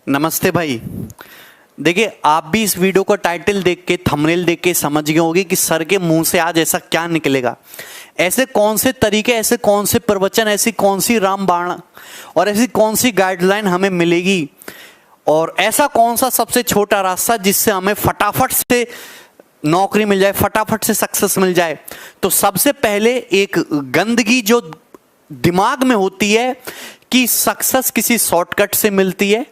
नमस्ते भाई। देखिए, आप भी इस वीडियो का टाइटल देख के, थंबनेल देख के समझ गए होंगे कि सर के मुंह से आज ऐसा क्या निकलेगा। ऐसे कौन से तरीके, ऐसे कौन से प्रवचन, ऐसी कौन सी रामबाण और ऐसी कौन सी गाइडलाइन हमें मिलेगी, और ऐसा कौन सा सबसे छोटा रास्ता जिससे हमें फटाफट से नौकरी मिल जाए, फटाफट से सक्सेस मिल जाए। तो सबसे पहले एक गंदगी जो दिमाग में होती है कि सक्सेस किसी शॉर्टकट से मिलती है,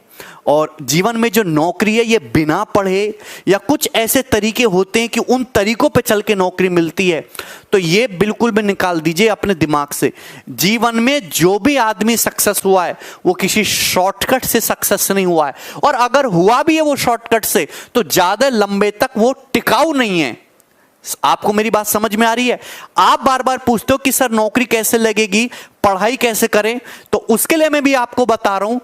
और जीवन में जो नौकरी है ये बिना पढ़े या कुछ ऐसे तरीके होते हैं कि उन तरीकों पे चल के नौकरी मिलती है। तो ये बिल्कुल भी निकाल दीजिए अपने दिमाग से। जीवन में जो भी आदमी सक्सेस हुआ है वो किसी शॉर्टकट से सक्सेस नहीं हुआ है, और अगर हुआ भी है वो शॉर्टकट से तो ज्यादा लंबे तक वो टिकाऊ नहीं है। आपको मेरी बात समझ में आ रही है? आप बार बार पूछते हो कि सर नौकरी कैसे लगेगी, पढ़ाई कैसे करें, तो उसके लिए मैं भी आपको बता रहा हूं,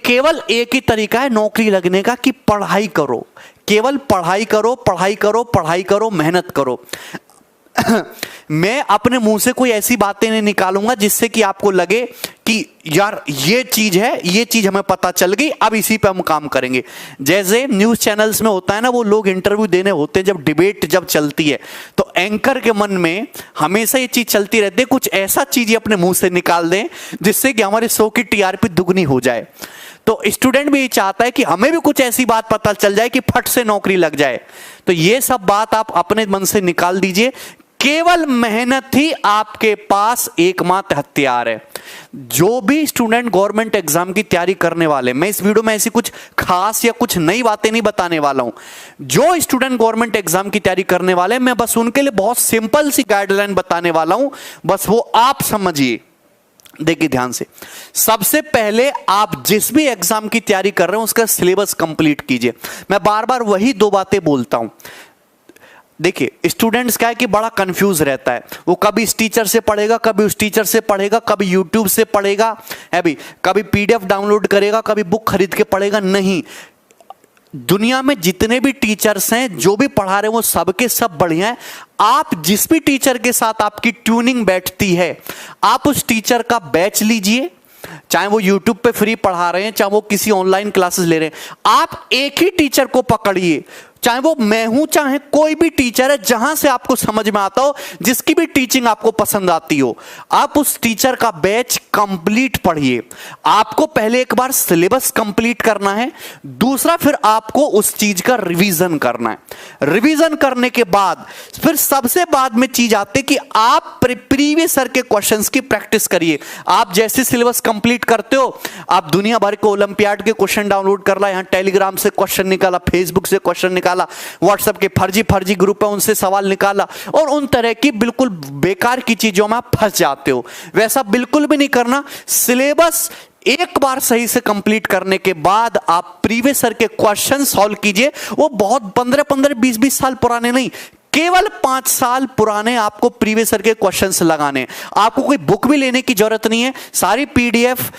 केवल एक ही तरीका है नौकरी लगने का कि पढ़ाई करो। केवल पढ़ाई करो, पढ़ाई करो, पढ़ाई करो, मेहनत करो। मैं अपने मुंह से कोई ऐसी बातें नहीं निकालूंगा जिससे कि आपको लगे कि यार ये चीज है, ये चीज हमें पता चल गई, अब इसी पे हम काम करेंगे। जैसे न्यूज चैनल्स में होता है ना, वो लोग इंटरव्यू देने होते हैं, जब डिबेट जब चलती है तो एंकर के मन में हमेशा ये चीज चलती रहती है, कुछ ऐसा चीज अपने मुंह से निकाल दें जिससे कि हमारे शो की टीआरपी दुगनी हो जाए। तो स्टूडेंट भी ये चाहता है कि हमें भी कुछ ऐसी बात पता चल जाए कि फट से नौकरी लग जाए। तो ये सब बात आप अपने मन से निकाल दीजिए। केवल मेहनत ही आपके पास एकमात्र हथियार है। जो भी स्टूडेंट गवर्नमेंट एग्जाम की तैयारी करने वाले, मैं इस वीडियो में ऐसी कुछ खास या कुछ नई बातें नहीं बताने वाला हूं। जो स्टूडेंट गवर्नमेंट एग्जाम की तैयारी करने वाले, मैं बस उनके लिए बहुत सिंपल सी गाइडलाइन बताने वाला हूं, बस वो आप समझिए। देखिए ध्यान से, सबसे पहले आप जिस भी एग्जाम की तैयारी कर रहे हो उसका सिलेबस कंप्लीट कीजिए। मैं बार बार वही दो बातें बोलता हूं। देखिए, स्टूडेंट्स क्या है कि बड़ा कंफ्यूज रहता है, वो कभी इस टीचर से पढ़ेगा, कभी उस टीचर से पढ़ेगा, कभी यूट्यूब से पढ़ेगा, है भी, कभी पीडीएफ डाउनलोड करेगा, कभी बुक खरीद के पढ़ेगा। नहीं, दुनिया में जितने भी टीचर्स हैं, जो भी पढ़ा रहे हैं वो सबके सब बढ़िया है। आप जिस भी टीचर के साथ आपकी ट्यूनिंग बैठती है, आप उस टीचर का बैच लीजिए। चाहे वो YouTube पे फ्री पढ़ा रहे हैं, चाहे वो किसी ऑनलाइन क्लासेस ले रहे हैं, आप एक ही टीचर को पकड़िए। चाहे वो मैं हूं, चाहे कोई भी टीचर है, जहां से आपको समझ में आता हो, जिसकी भी टीचिंग आपको पसंद आती हो, आप उस टीचर का बैच कंप्लीट पढ़िए। आपको पहले एक बार सिलेबस कंप्लीट करना है, दूसरा फिर आपको उस चीज का रिवीजन करना है। रिवीजन करने के बाद फिर सबसे बाद में चीज आती है कि आप प्रीवियस ईयर के क्वेश्चंस की प्रैक्टिस करिए। आप जैसे सिलेबस कंप्लीट करते हो, आप दुनिया भर के ओलंपियाड के क्वेश्चन डाउनलोड कर ला, यहां टेलीग्राम से क्वेश्चन निकाला, फेसबुक से क्वेश्चन निकाला, व्हाट्सएप के फर्जी ग्रुप है उनसे सवाल निकाला, और उन तरह की बिल्कुल बेकार की चीजों में आप फंस जाते हो। वैसा बिल्कुल भी नहीं करना। सिलेबस एक बार सही से कंप्लीट करने के बाद आप प्रीवियस ईयर के क्वेश्चन सॉल्व कीजिए। वो बहुत 15-15, 20-20 साल पुराने नहीं, केवल 5 साल पुराने आपको प्रीवियस ईयर के क्वेश्चंस लगाने। आपको कोई बुक भी लेने की जरूरत नहीं है, सारी पीडीएफ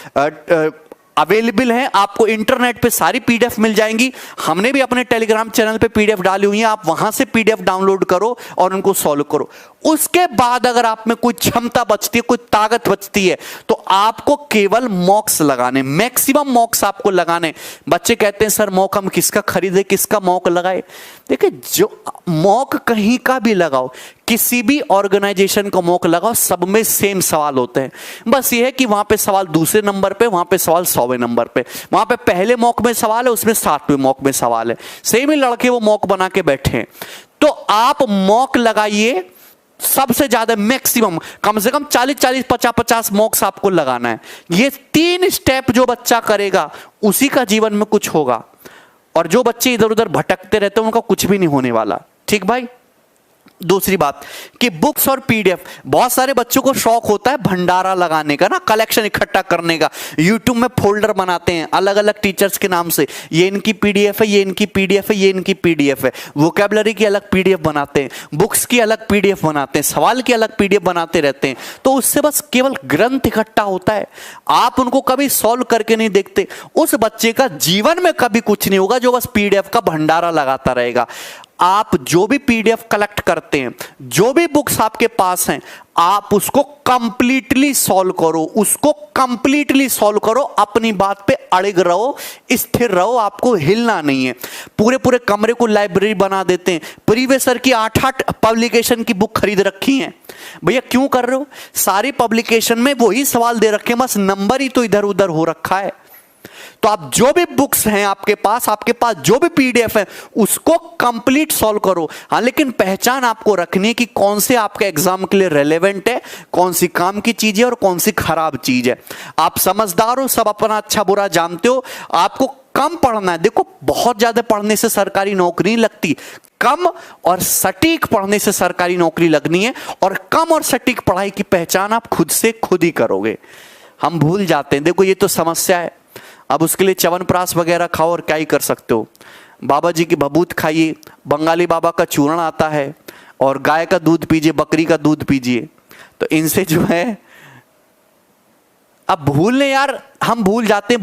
अवेलेबल है, आपको इंटरनेट पे सारी पीडीएफ मिल जाएंगी। हमने भी अपने टेलीग्राम चैनल पे पीडीएफ डाली हुई है, आप वहां से पीडीएफ डाउनलोड करो और उनको सॉल्व करो। उसके बाद अगर आप में कोई क्षमता बचती है, कोई ताकत बचती है, तो आपको केवल मॉक्स लगाने, मैक्सिमम मॉक्स आपको लगाने। बच्चे कहते हैं सर मॉक हम किसका खरीदे, किसका मॉक लगाए? देखिए, जो मॉक कहीं का भी लगाओ, किसी भी ऑर्गेनाइजेशन का मॉक लगाओ, सब में सेम सवाल होते हैं। बस ये है कि वहां पे सवाल दूसरे नंबर पे, वहां पे सवाल 100वें नंबर पे, वहां पे पहले मॉक में सवाल है, उसमें 60वें मॉक में सवाल है। सेम ही लड़के वो मॉक बना के बैठे हैं। तो आप मॉक लगाइए, सबसे ज्यादा मैक्सिमम कम से कम 40-40, 50-50 मॉक्स आपको लगाना है। ये 3 स्टेप जो बच्चा करेगा उसी का जीवन में कुछ होगा, और जो बच्चे इधर उधर भटकते रहते हैं उनका कुछ भी नहीं होने वाला। ठीक भाई? दूसरी बात कि बुक्स और पीडीएफ, बहुत सारे बच्चों को शौक होता है भंडारा लगाने का ना, कलेक्शन इकट्ठा करने का। यूट्यूब में फोल्डर बनाते हैं अलग अलग टीचर्स के नाम से, ये इनकी पीडीएफ है, ये इनकी पीडीएफ है, ये इनकी पीडीएफ है। वोकैबुलरी की अलग पीडीएफ बनाते हैं, बुक्स की अलग पीडीएफ बनाते हैं, सवाल की अलग पीडीएफ बनाते रहते हैं। तो उससे बस केवल ग्रंथ इकट्ठा होता है, आप उनको कभी सॉल्व करके नहीं देखते। उस बच्चे का जीवन में कभी कुछ नहीं होगा जो बस पीडीएफ का भंडारा लगाता रहेगा। आप जो भी पीडीएफ कलेक्ट करते हैं, जो भी बुक्स आपके पास हैं, आप उसको कंप्लीटली सॉल्व करो, उसको कंप्लीटली सॉल्व करो, अपनी बात पे अड़िग रहो, स्थिर रहो, आपको हिलना नहीं है। पूरे पूरे कमरे को लाइब्रेरी बना देते हैं, प्रीवियस ईयर की 8-8 पब्लिकेशन की बुक खरीद रखी हैं। भैया क्यों कर रहे हो? सारी पब्लिकेशन में वही सवाल दे रखे हैं, बस नंबर ही तो इधर उधर हो रखा है। तो आप जो भी बुक्स हैं आपके पास जो भी पीडीएफ है, उसको कंप्लीट सॉल्व करो। हाँ, लेकिन पहचान आपको रखनी कि कौन से आपके एग्जाम के लिए रेलेवेंट है, कौन सी काम की चीज है और कौन सी खराब चीज है। आप समझदार हो, सब अपना अच्छा बुरा जानते हो, आपको कम पढ़ना है। देखो, बहुत ज्यादा पढ़ने से सरकारी नौकरी नहीं लगती, कम और सटीक पढ़ने से सरकारी नौकरी लगनी है। और कम और सटीक पढ़ाई की पहचान आप खुद से खुद ही करोगे। हम भूल जाते हैं, देखो ये तो समस्या है। अब उसके लिए च्यवनप्राश वगैरह खाओ और क्या ही कर सकते हो। बाबा जी की भभूत खाइए, बंगाली बाबा का चूर्ण आता है, और गाय का दूध पीजिए, बकरी का दूध पीजिए। तो इनसे जो है अब भूलने, यार हम भूल जाते।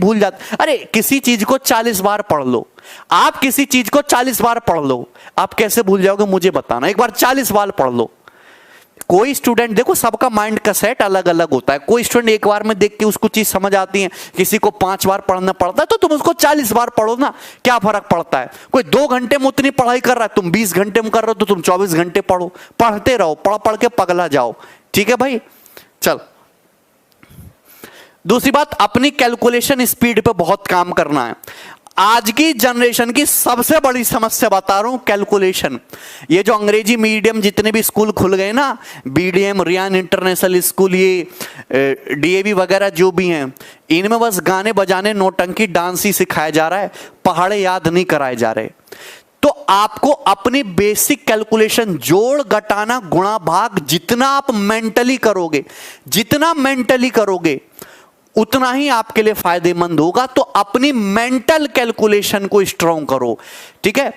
अरे किसी चीज को 40 बार पढ़ लो, आप किसी चीज को 40 बार पढ़ लो, आप कैसे भूल जाओगे मुझे बताना। एक बार 40 बार पढ़ लो। कोई स्टूडेंट, देखो सबका माइंड का सेट अलग अलग होता है। कोई स्टूडेंट एक बार में देख के उसको चीज समझ आती है, किसी को 5 बार पढ़ना पड़ता है, तो तुम उसको 40 बार पढ़ो ना, क्या फर्क पड़ता है। कोई 2 घंटे में उतनी पढ़ाई कर रहा है, तुम 20 घंटे में कर रहे हो, तो तुम 24 घंटे पढ़ो, पढ़ते रहो, पढ़ पढ़ के पगला जाओ। ठीक है भाई, चल। दूसरी बात, अपनी कैलकुलेशन स्पीड पे बहुत काम करना है। आज की जनरेशन की सबसे बड़ी समस्या बता रहा हूं, कैलकुलेशन। ये जो अंग्रेजी मीडियम जितने भी स्कूल खुल गए ना, बीडीएम, रियान इंटरनेशनल स्कूल, ये डीएवी वगैरह जो भी हैं, इनमें बस गाने बजाने, नौटंकी, डांस ही सिखाया जा रहा है, पहाड़े याद नहीं कराए जा रहे। तो आपको अपनी बेसिक कैलकुलेशन, जोड़ घटाना गुणा भाग, जितना आप मेंटली करोगे उतना ही आपके लिए फायदेमंद होगा। तो अपनी मेंटल कैलकुलेशन को स्ट्रांग करो। ठीक है,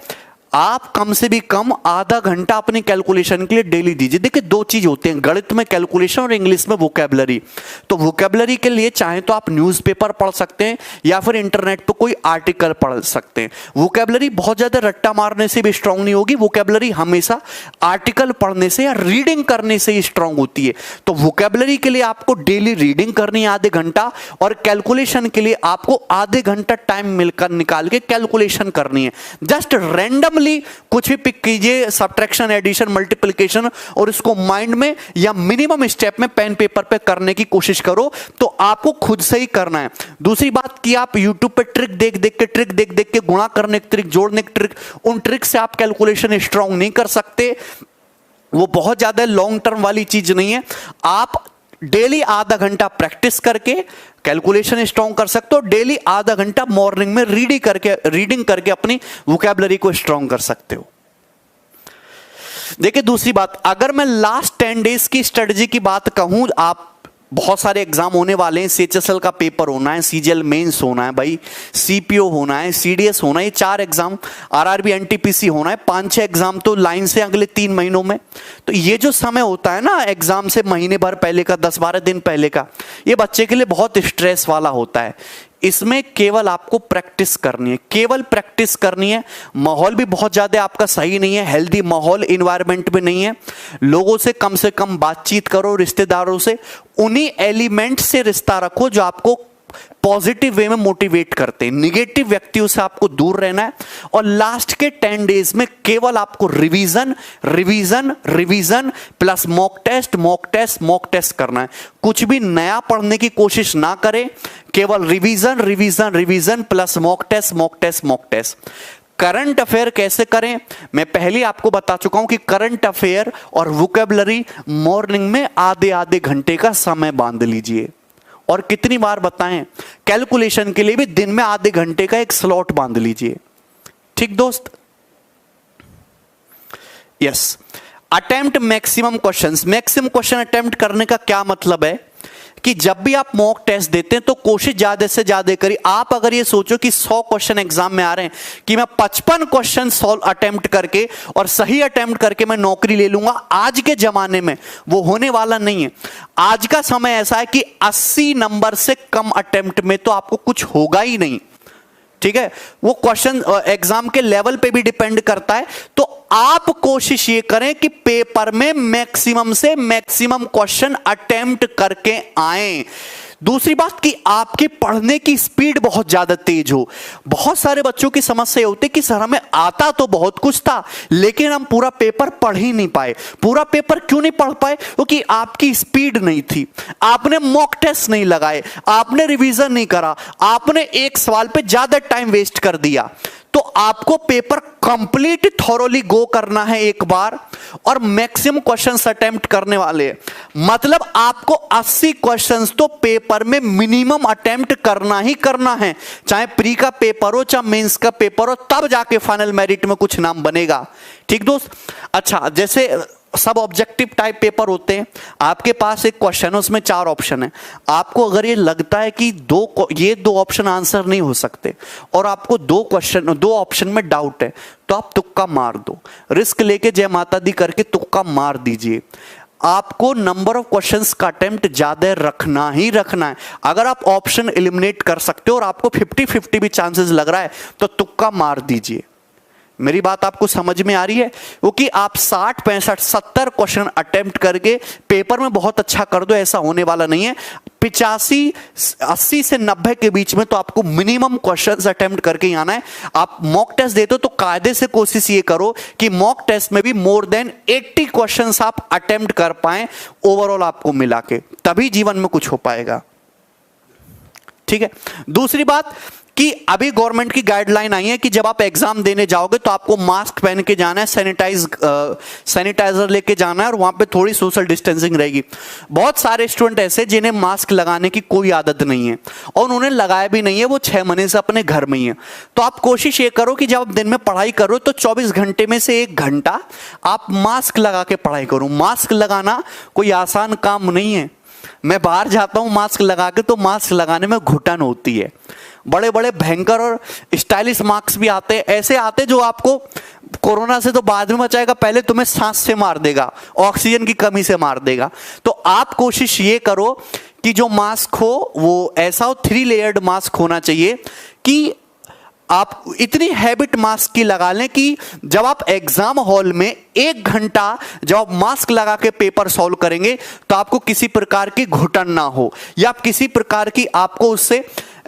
आप कम से भी कम आधा घंटा अपनी कैलकुलेशन के लिए डेली दीजिए। देखिए, 2 चीज होते हैं, गणित में कैलकुलेशन और इंग्लिश में वोकैबुलरी। तो वोकैबुलरी के लिए चाहे तो आप न्यूज़पेपर पढ़ सकते हैं या फिर इंटरनेट पर कोई आर्टिकल पढ़ सकते हैं। वोकैबुलरी बहुत ज्यादा रट्टा मारने से भी स्ट्रांग नहीं होगी। वोकैबुलरी हमेशा आर्टिकल पढ़ने से या रीडिंग करने से ही स्ट्रांग होती है। तो वोकैबुलरी के लिए आपको डेली रीडिंग करनी है आधे घंटा, और कैलकुलेशन के लिए आपको आधे घंटा टाइम मिलकर निकाल के कैलकुलेशन करनी है। जस्ट रैंडम कुछ भी पिक कीजिए, सब्ट्रैक्शन, एडिशन, मल्टीप्लिकेशन, और इसको माइंड में या मिनिमम स्टेप में पेन पेपर पे करने की कोशिश करो। तो आपको खुद से ही करना है। दूसरी बात कि आप YouTube पे ट्रिक देख के गुणा करने की ट्रिक, जोड़ने की ट्रिक, उन ट्रिक से आप कैलकुलेशन स्ट्रांग नहीं कर सकते। वो बहुत ज्यादा लॉन्ग टर्म वाली चीज नहीं है। आप डेली आधा घंटा प्रैक्टिस करके कैलकुलेशन स्ट्रांग कर सकते हो। डेली आधा घंटा मॉर्निंग में रीडिंग करके अपनी वोकैबुलरी को स्ट्रांग कर सकते हो। देखिए, दूसरी बात, अगर मैं लास्ट 10 डेज की स्ट्रेटजी की बात कहूं, आप बहुत सारे एग्जाम होने वाले हैं। सीएचएसएल का पेपर होना है, सीजीएल मेंस होना है भाई, सीपीओ होना है, सीडीएस होना है, ये 4 एग्जाम, आरआरबी एनटीपीसी होना है, 5-6 एग्जाम तो लाइन से अगले 3 महीनों में। तो ये जो समय होता है ना एग्जाम से महीने भर पहले का, 10-12 दिन पहले का, ये बच्चे के लिए बहुत स्ट्रेस वाला होता है। इसमें केवल आपको प्रैक्टिस करनी है, माहौल भी बहुत ज्यादा आपका सही नहीं है, हेल्दी माहौल इन्वायरमेंट में नहीं है। लोगों से कम बातचीत करो, रिश्तेदारों से उन्हीं एलिमेंट से रिश्ता रखो जो आपको पॉजिटिव वे में मोटिवेट करते हैं। निगेटिव व्यक्तियों से आपको दूर रहना है। और लास्ट के 10 डेज में केवल आपको रिवीजन प्लस मॉक टेस्ट करना है। कुछ भी नया पढ़ने की कोशिश ना करें, केवल revision plus mock test. Current affair कैसे करें, मैं पहले आपको बता चुका हूं कि करंट अफेयर और वोकैबुलरी मॉर्निंग में आधे घंटे का समय बांध लीजिए। और कितनी बार बताएं, कैलकुलेशन के लिए भी दिन में आधे घंटे का एक स्लॉट बांध लीजिए। ठीक दोस्त? Yes. Attempt maximum question attempt करने का क्या मतलब है कि जब भी आप मॉक टेस्ट देते हैं तो कोशिश ज्यादा से ज्यादा करिए। आप अगर ये सोचो कि 100 क्वेश्चन एग्जाम में आ रहे हैं कि मैं 55 क्वेश्चन सॉल्व अटेम्प्ट करके और सही अटेम्प्ट करके मैं नौकरी ले लूंगा, आज के जमाने में वो होने वाला नहीं है। आज का समय ऐसा है कि 80 नंबर से कम अटेम्प्ट में तो आपको कुछ होगा ही नहीं। ठीक है, वो क्वेश्चन एग्जाम के लेवल पे भी डिपेंड करता है। तो आप कोशिश ये करें कि पेपर में मैक्सिमम से मैक्सिमम क्वेश्चन अटेम्प्ट करके आएं। दूसरी बात कि आपके पढ़ने की स्पीड बहुत ज्यादा तेज हो। बहुत सारे बच्चों की समस्या होती है कि सर हमें आता तो बहुत कुछ था लेकिन हम पूरा पेपर पढ़ ही नहीं पाए। पूरा पेपर क्यों नहीं पढ़ पाए? क्योंकि आपकी स्पीड नहीं थी, आपने मॉक टेस्ट नहीं लगाए, आपने रिवीजन नहीं करा, आपने एक सवाल पे ज्यादा टाइम वेस्ट कर दिया। तो आपको पेपर कंप्लीट थॉरोली गो करना है एक बार और मैक्सिमम क्वेश्चंस अटेम्प्ट करने वाले हैं। मतलब आपको 80 क्वेश्चंस तो पेपर में मिनिमम अटेम्प्ट करना ही करना है, चाहे प्री का पेपर हो चाहे मेंस का पेपर हो, तब जाके फाइनल मेरिट में कुछ नाम बनेगा। ठीक दोस्त? अच्छा, जैसे सब ऑब्जेक्टिव टाइप पेपर होते हैं, आपके पास एक क्वेश्चन है उसमें 4 ऑप्शन है। आपको अगर ये लगता है कि ये दो ऑप्शन आंसर नहीं हो सकते और आपको 2 ऑप्शन में डाउट है, तो आप तुक्का मार दो, रिस्क लेके जय माता दी करके तुक्का मार दीजिए। आपको नंबर ऑफ क्वेश्चंस का अटेम्प्ट ज्यादा रखना ही रखना है। अगर आप ऑप्शन एलिमिनेट कर सकते हो और आपको 50-50 भी चांसेस लग रहा है तो तुक्का मार दीजिए। मेरी बात आपको समझ में आ रही है? क्योंकि आप 60, 65, 70 क्वेश्चन अटेम्प्ट करके पेपर में बहुत अच्छा कर दो, ऐसा होने वाला नहीं है। 85, 80 से 90 के बीच में तो आपको मिनिमम क्वेश्चंस अटेम्प्ट करके ही आना है। आप मॉक टेस्ट देते हो तो कायदे से कोशिश ये करो कि मॉक टेस्ट में भी मोर देन 80 क्वेश्चंस आप अटेम्प्ट कर पाए ओवरऑल आपको मिला के, तभी जीवन में कुछ हो पाएगा। ठीक है? दूसरी बात कि अभी गवर्नमेंट की गाइडलाइन आई है कि जब आप एग्जाम देने जाओगे तो आपको मास्क पहन के जाना है, सैनिटाइजर लेके जाना है और वहां पे थोड़ी सोशल डिस्टेंसिंग रहेगी। बहुत सारे स्टूडेंट ऐसे जिन्हें मास्क लगाने की कोई आदत नहीं है और उन्होंने लगाया भी नहीं है, वो 6 महीने से अपने घर में ही है। तो आप कोशिश ये करो कि जब आप दिन में पढ़ाई करो तो 24 घंटे में से 1 घंटा आप मास्क लगा के पढ़ाई करो। मास्क लगाना कोई आसान काम नहीं है। मैं बाहर जाता हूं मास्क लगा के, तो मास्क लगाने में घुटन होती है। बड़े बड़े भयंकर और स्टाइलिश मास्क भी आते हैं, ऐसे आते जो आपको कोरोना से तो बाद में बचाएगा, पहले तुम्हें सांस से मार देगा, ऑक्सीजन की कमी से मार देगा। तो आप कोशिश ये करो कि जो मास्क हो वो ऐसा हो, 3 लेयर्ड मास्क होना चाहिए कि आप इतनी हैबिट मास्क की लगा लें कि जब आप एग्जाम हॉल में 1 घंटा जब आप मास्क लगा के पेपर सॉल्व करेंगे तो आपको किसी प्रकार की घुटन ना हो या किसी प्रकार की आपको उससे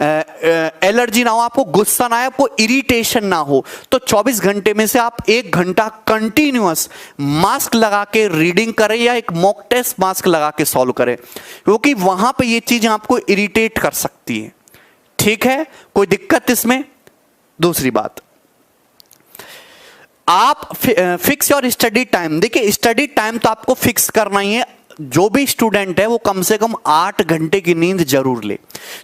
एलर्जी ना हो, आपको गुस्सा ना आए, आपको इरिटेशन ना हो। तो 24 घंटे में से आप 1 घंटा कंटिन्यूअस मास्क लगा के रीडिंग करें या एक मॉक टेस्ट मास्क लगा के सॉल्व करें, क्योंकि वहां पे ये चीजें आपको इरिटेट कर सकती है। ठीक है? कोई दिक्कत इसमें? दूसरी बात, आप फिक्स योर स्टडी टाइम। देखिए, स्टडी टाइम तो आपको फिक्स करना ही है। जो भी स्टूडेंट है वो कम से कम 8 घंटे की नींद जरूर ले।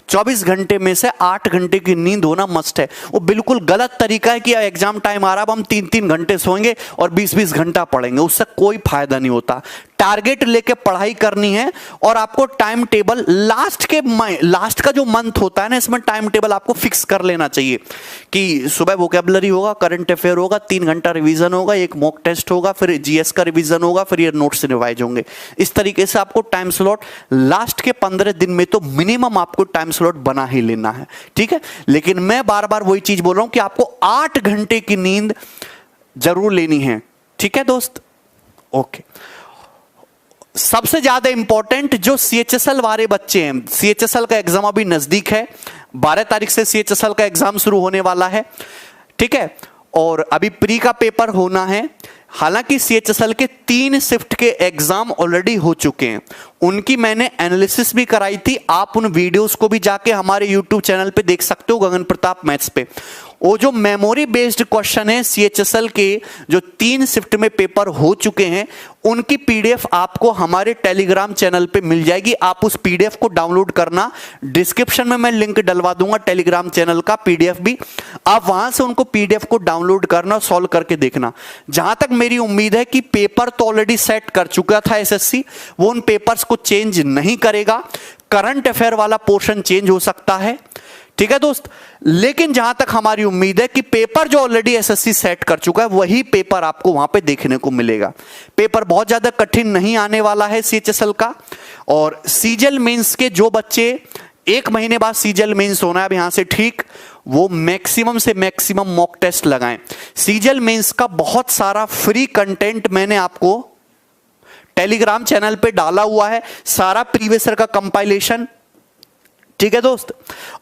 24 घंटे में से 8 घंटे की नींद होना मस्ट है। वो बिल्कुल गलत तरीका है कि एग्जाम टाइम आ रहा है, अब हम 3-3 घंटे सोएंगे और 20-20 घंटा पढ़ेंगे, उससे कोई फायदा नहीं होता। टारगेट लेके पढ़ाई करनी है और आपको टाइम टेबल लास्ट का जो मंथ होता है ना, इसमें टाइम टेबल आपको फिक्स कर लेना चाहिए कि सुबह वोकैबुलरी होगा, करंट अफेयर होगा, 3 घंटा रिवीजन होगा, एक मॉक टेस्ट होगा, फिर जीएस का रिवीजन होगा, फिर ये नोट्स रिवाइज होंगे। इस तरीके से आपको टाइम स्लॉट लास्ट के 15 दिन में तो मिनिमम आपको टाइम स्लॉट बना ही लेना है। ठीक है? लेकिन मैं बार बार वही चीज बोल रहा हूं कि आपको 8 घंटे की नींद जरूर लेनी है। ठीक है दोस्त? ओके। सबसे ज्यादा इंपॉर्टेंट जो सीएचएसएल वाले बच्चे हैं, सीएचएसएल का एग्जाम अभी नजदीक है, 12 तारीख से सीएचएसएल का एग्जाम शुरू होने वाला है। ठीक है? और अभी प्री का पेपर होना है। हालांकि सीएचएसएल के 3 शिफ्ट के एग्जाम ऑलरेडी हो चुके हैं, उनकी मैंने एनालिसिस भी कराई थी। आप उन वीडियोस को भी जाके हमारे यूट्यूब चैनल पे देख सकते हो, गगन प्रताप मैथ्स पे। वो जो मेमोरी बेस्ड क्वेश्चन है सीएचएसएल के, जो 3 शिफ्ट में पेपर हो चुके हैं, उनकी पीडीएफ आपको हमारे टेलीग्राम चैनल पे मिल जाएगी। आप उस पीडीएफ को डाउनलोड करना, डिस्क्रिप्शन में मैं लिंक डलवा दूंगा टेलीग्राम चैनल का, पीडीएफ भी। आप वहां से उनको पीडीएफ को डाउनलोड करना, सॉल्व करके देखना। जहां तक मेरी उम्मीद है कि पेपर तो ऑलरेडी सेट कर चुका था एसएससी, वो उन पेपर्स को चेंज नहीं करेगा। करंट अफेयर वाला पोर्शन चेंज हो सकता है। ठीक है दोस्त? लेकिन जहां तक हमारी उम्मीद है कि पेपर जो ऑलरेडी एसएससी सेट कर चुका है वही पेपर आपको वहां पे देखने को मिलेगा। पेपर बहुत ज्यादा कठिन नहीं आने वाला है सीएचएसएल का। और सीजीएल मेंस के जो बच्चे 1 महीने बाद सीजीएल मेंस होना है, अब यहां से ठीक वो मैक्सिमम से मैक्सिमम मॉक टेस्ट लगाएं। सीजीएल मेंस का बहुत सारा फ्री कंटेंट मैंने आपको टेलीग्राम चैनल पे डाला हुआ है, सारा प्रीवियस ईयर का कंपाइलेशन, ठीक है दोस्त।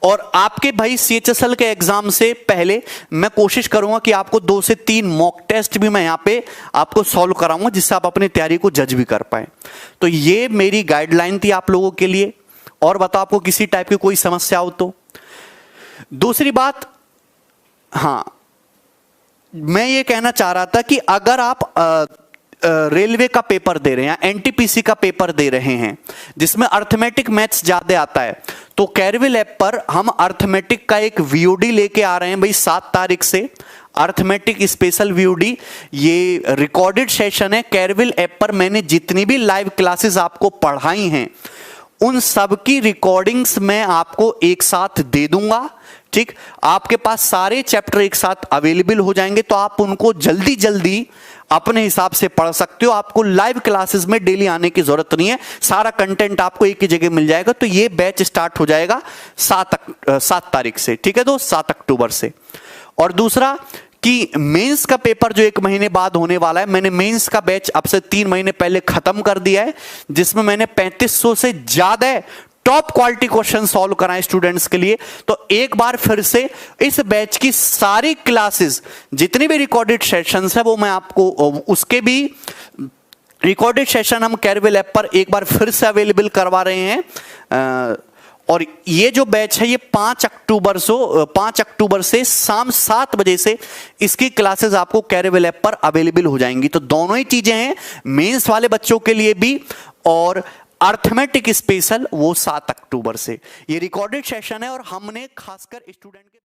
और आपके भाई सीएचएसएल के एग्जाम से पहले मैं कोशिश करूंगा कि आपको 2 से 3 मॉक टेस्ट भी मैं यहां पे आपको सॉल्व कराऊंगा, जिससे आप अपनी तैयारी को जज भी कर पाए। तो ये मेरी गाइडलाइन थी आप लोगों के लिए। और बताओ आपको किसी टाइप की कोई समस्या हो तो। दूसरी बात, हां, मैं ये कहना चाह रहा था कि अगर आप रेलवे का पेपर दे रहे हैं, एनटीपीसी का पेपर दे रहे हैं जिसमें अर्थमेटिक मैथ्स ज्यादा आता है, तो कैरविल ऐप पर हम अर्थमेटिक का एक वीओडी लेके आ रहे हैं भाई 7 तारीख से। अर्थमेटिक स्पेशल वीओडी, ये रिकॉर्डेड सेशन है। कैरविल ऐप पर मैंने जितनी भी लाइव क्लासेस आपको पढ़ाई हैं उन सब की रिकॉर्डिंग्स मैं आपको एक साथ दे दूंगा, ठीक। आपके पास सारे चैप्टर एक साथ अवेलेबल हो जाएंगे, तो आप उनको जल्दी जल्दी अपने हिसाब से पढ़ सकते हो। आपको लाइव क्लासेस में डेली आने की जरूरत नहीं है, सारा कंटेंट आपको एक ही जगह मिल जाएगा। तो ये बैच स्टार्ट हो जाएगा 7 तारीख से, ठीक है दोस्त, 7 अक्टूबर से। और दूसरा कि मेंस का पेपर जो 1 महीने बाद होने वाला है, मैंने मेंस का बैच अब से 3 महीने पहले खत्म कर दिया है, जिसमें मैंने 3500 से ज्यादा टॉप क्वालिटी क्वेश्चन सॉल्व कराए स्टूडेंट्स के लिए। तो एक बार फिर से इस बैच की सारी क्लासेस, जितनी भी रिकॉर्डेड सेशंस है, वो मैं आपको उसके भी रिकॉर्डेड सेशन हम कैरविल ऐप पर एक बार फिर से अवेलेबल करवा रहे हैं। और ये जो बैच है ये 5 अक्टूबर से शाम 7 बजे से इसकी क्लासेस आपको कैरविल ऐप पर अवेलेबल हो जाएंगी। तो दोनों ही चीजें हैं, मेंस वाले बच्चों के लिए भी और अर्थमेटिक स्पेशल वो 7 अक्टूबर से। ये रिकॉर्डेड सेशन है और हमने खासकर स्टूडेंट के